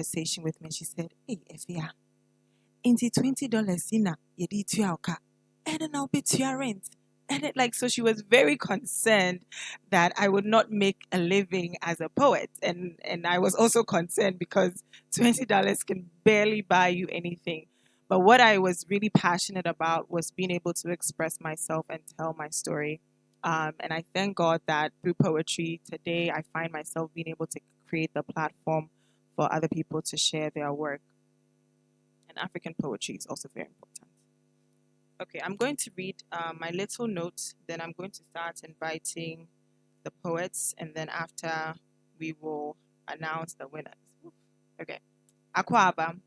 conversation with me. She said, "Hey, Efia, into $20 ina yedi tuauka, and then I'll be to your rent." And so she was very concerned that I would not make a living as a poet. And I was also concerned because $20 can barely buy you anything. But what I was really passionate about was being able to express myself and tell my story. And I thank God that through poetry today, I find myself being able to create the platform for other people to share their work. And African poetry is also very important. Okay, I'm going to read my little notes, then I'm going to start inviting the poets, and then after we will announce the winners. Okay, Akwaba,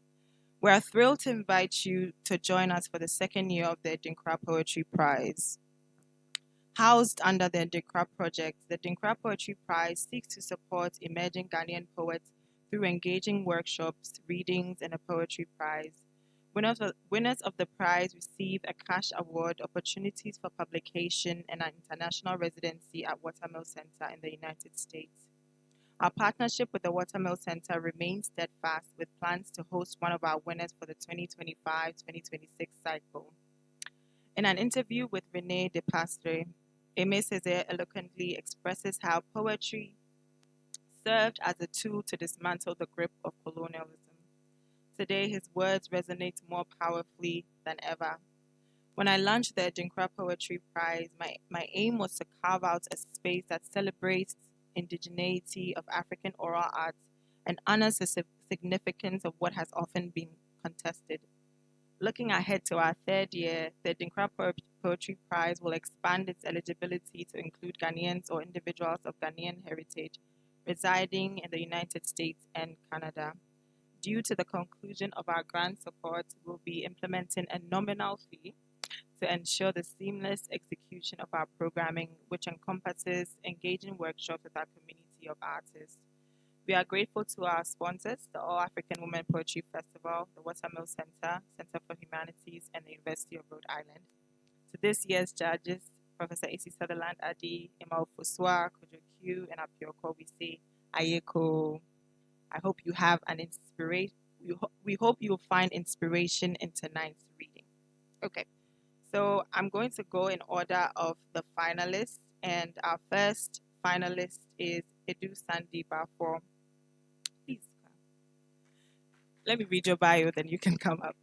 we are thrilled to invite you to join us for the second year of the Dinkra Poetry Prize. Housed under the Dinkra Project, the Dinkra Poetry Prize seeks to support emerging Ghanaian poets through engaging workshops, readings, and a poetry prize. Winners of the prize receive a cash award, opportunities for publication, and an international residency at Watermill Center in the United States. Our partnership with the Watermill Center remains steadfast, with plans to host one of our winners for the 2025-2026 cycle. In an interview with Renee De Pastre, Aimé Césaire eloquently expresses how poetry served as a tool to dismantle the grip of colonialism. Today, his words resonate more powerfully than ever. When I launched the Dinkra Poetry Prize, my aim was to carve out a space that celebrates indigeneity of African oral arts and honors the significance of what has often been contested. Looking ahead to our third year, the Dinkra Poetry Prize will expand its eligibility to include Ghanaians or individuals of Ghanaian heritage residing in the United States and Canada. Due to the conclusion of our grant support, we'll be implementing a nominal fee to ensure the seamless execution of our programming, which encompasses engaging workshops with our community of artists. We are grateful to our sponsors, the All African Women Poetry Festival, the Watermill Center, Center for Humanities, and the University of Rhode Island. To this year's judges, Professor A.C. Sutherland Adi, Emma Fuswa, Kojo Q, and Apioko, we say, Ayeko. I hope you have an inspiration. We hope you'll find inspiration in tonight's reading. Okay, so I'm going to go in order of the finalists, and our first finalist is Edu Sandy Bafo. Please, let me read your bio, then you can come up.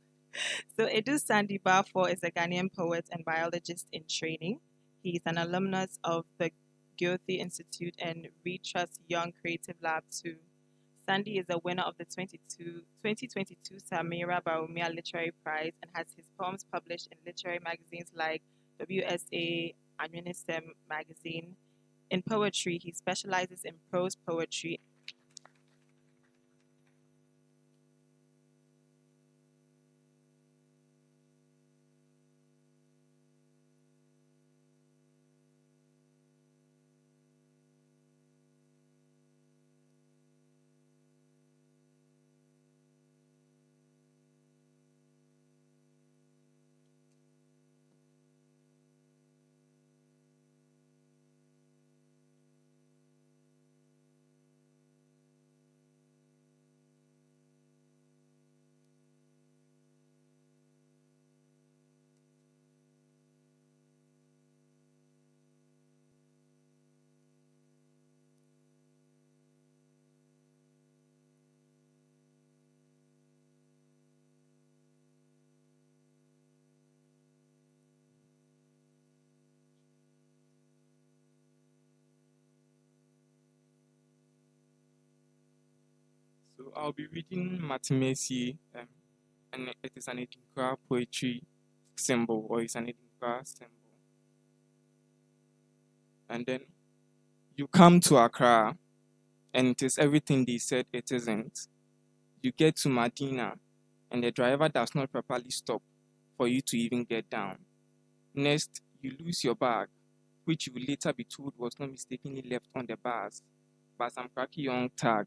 So Edu Sandy Bafo is a Ghanaian poet and biologist in training. He's an alumnus of the Goethe Institute and Reed Trust Young Creative Lab 2. Sandy is a winner of the 2022 Samira Barumia Literary Prize and has his poems published in literary magazines like WSA and UNICEF magazine. In poetry, he specializes in prose poetry. So I'll be reading Matimesi, and it is an Edinkra poetry symbol, or it's an Edinkra symbol. And then you come to Accra, and it is everything they said it isn't. You get to Medina, and the driver does not properly stop for you to even get down. Next, you lose your bag, which you will later be told was not mistakenly left on the bars, but some cracky young tag,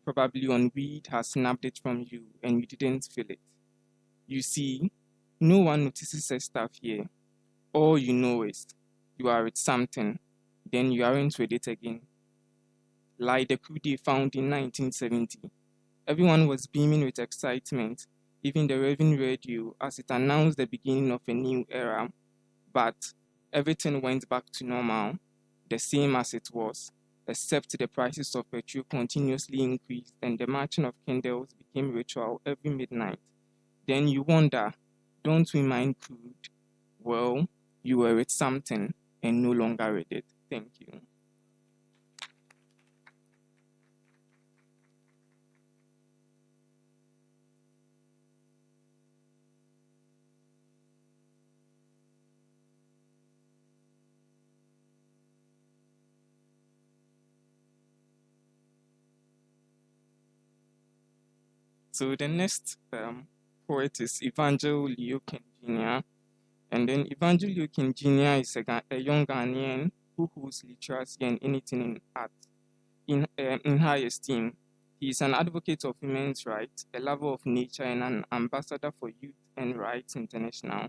probably on weed, has snapped it from you and you didn't feel it. You see, no one notices the stuff here. All you know is you are with something, then you aren't with it again. Like the coup they found in 1970, Everyone was beaming with excitement, even the raving radio, as it announced the beginning of a new era. But everything went back to normal, the same as it was, except the prices of petrol continuously increased and the matching of candles became ritual every midnight. Then you wonder, don't we mind crude? Well, you were with something and no longer with it. Thank you. So the next poet is Evangel Lioken Jr. And then Evangel Lioken Jr. is a young Ghanaian who holds literacy and anything in art in high esteem. He is an advocate of women's rights, a lover of nature, and an ambassador for Youth and Rights International.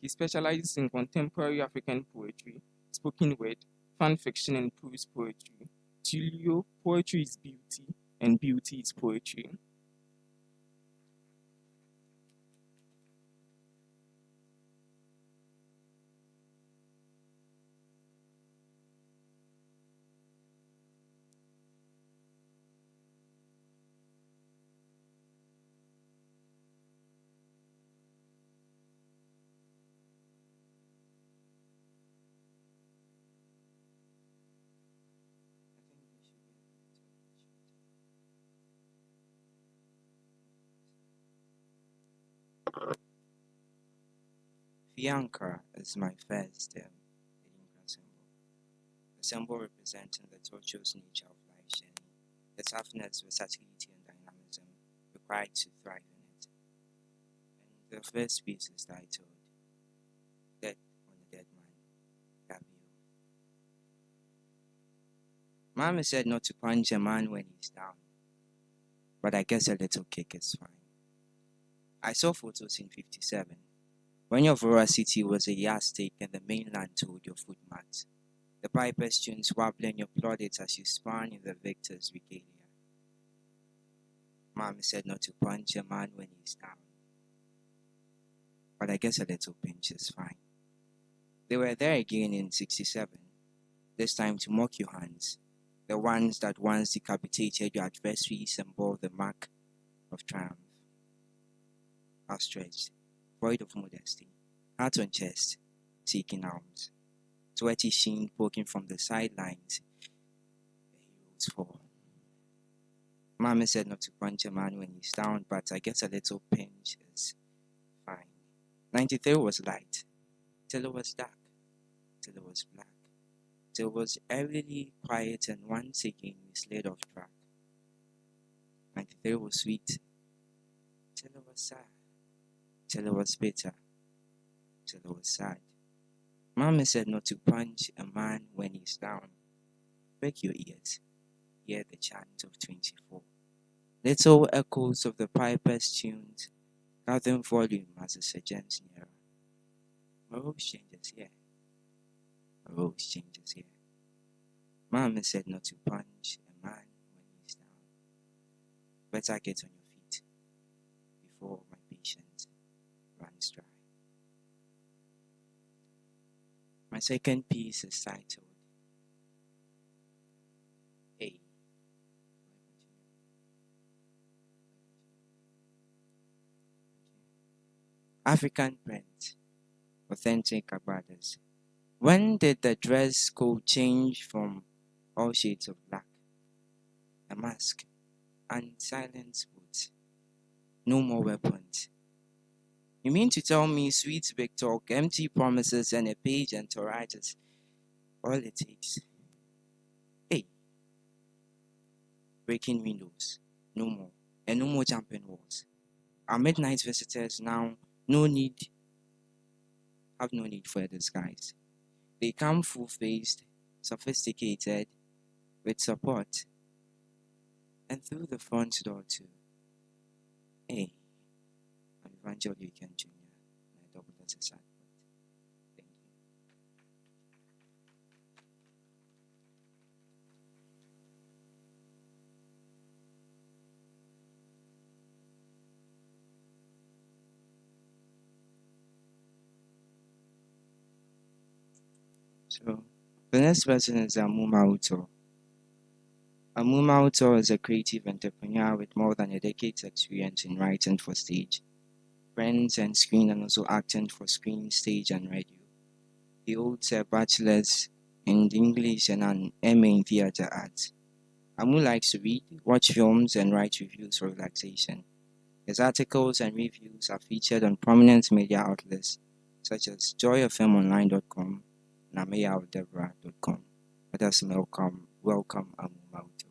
He specializes in contemporary African poetry, spoken word, fan fiction, and prose poetry. To Leo, poetry is beauty, and beauty is poetry. Fiancra is my first Edinburgh symbol. The symbol representing the tortuous nature of life's journey, the toughness, versatility, and dynamism required to thrive in it. And the first piece is titled Death on a Dead Man, Gabriel. Mama said not to punch a man when he's down, but I guess a little kick is fine. I saw photos in 57, when your veracity was a yardstick and the mainland told your foot mat. The piper's tunes wobbling your plaudits as you spun in the victor's regalia. Mama said not to punch a man when he's down, but I guess a little pinch is fine. They were there again in 67, this time to mock your hands, the ones that once decapitated your adversaries and bore the mark of triumph. Outstretched, void of modesty, heart on chest, seeking arms, sweaty sheen poking from the sidelines, the heroes fall. Mama said not to punch a man when he's down, but I guess a little pinch is fine. 93 was light, till it was dark, till it was black, till it was eerily quiet and once again misled off track. 93 was sweet, till it was sad, till it was bitter, till it was sad. Mama said not to punch a man when he's down. Break your ears, hear the chant of 24. Little echoes of the piper's tunes, gathering volume as the surgeons nearer. Morose changes here, morose changes here. Mama said not to punch a man when he's down. Better get on your feet before my patience runs dry. My second piece is titled Hey. African print, authentic Agbadas. When did the dress code change from all shades of black? A mask and silence boots. No more weapons. You mean to tell me sweet big talk, empty promises, and a page and entourages all it takes? Hey, breaking windows, no more, and no more jumping walls. Our midnight visitors now have no need for a disguise. They come full-faced, sophisticated, with support, and through the front door too. Hey, I'm Evangel Lioken Jr. and I double as a sad poet. Thank you. So the next person is Amu Mauto. Amu Mauto is a creative entrepreneur with more than a decade's experience in writing for stage, print and screen, and also acting for screen, stage, and radio. He holds a bachelor's in English and an MA in theatre arts. Amu likes to read, watch films, and write reviews for relaxation. His articles and reviews are featured on prominent media outlets such as joyofilmonline.com and ameyaaldebra.com. Let us welcome Amu Mauto.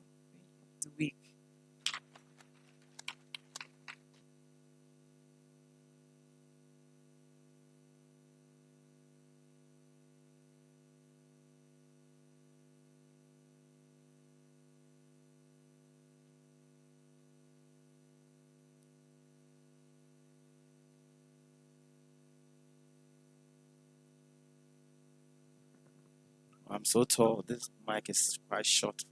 Week. I'm so tall. This mic is quite short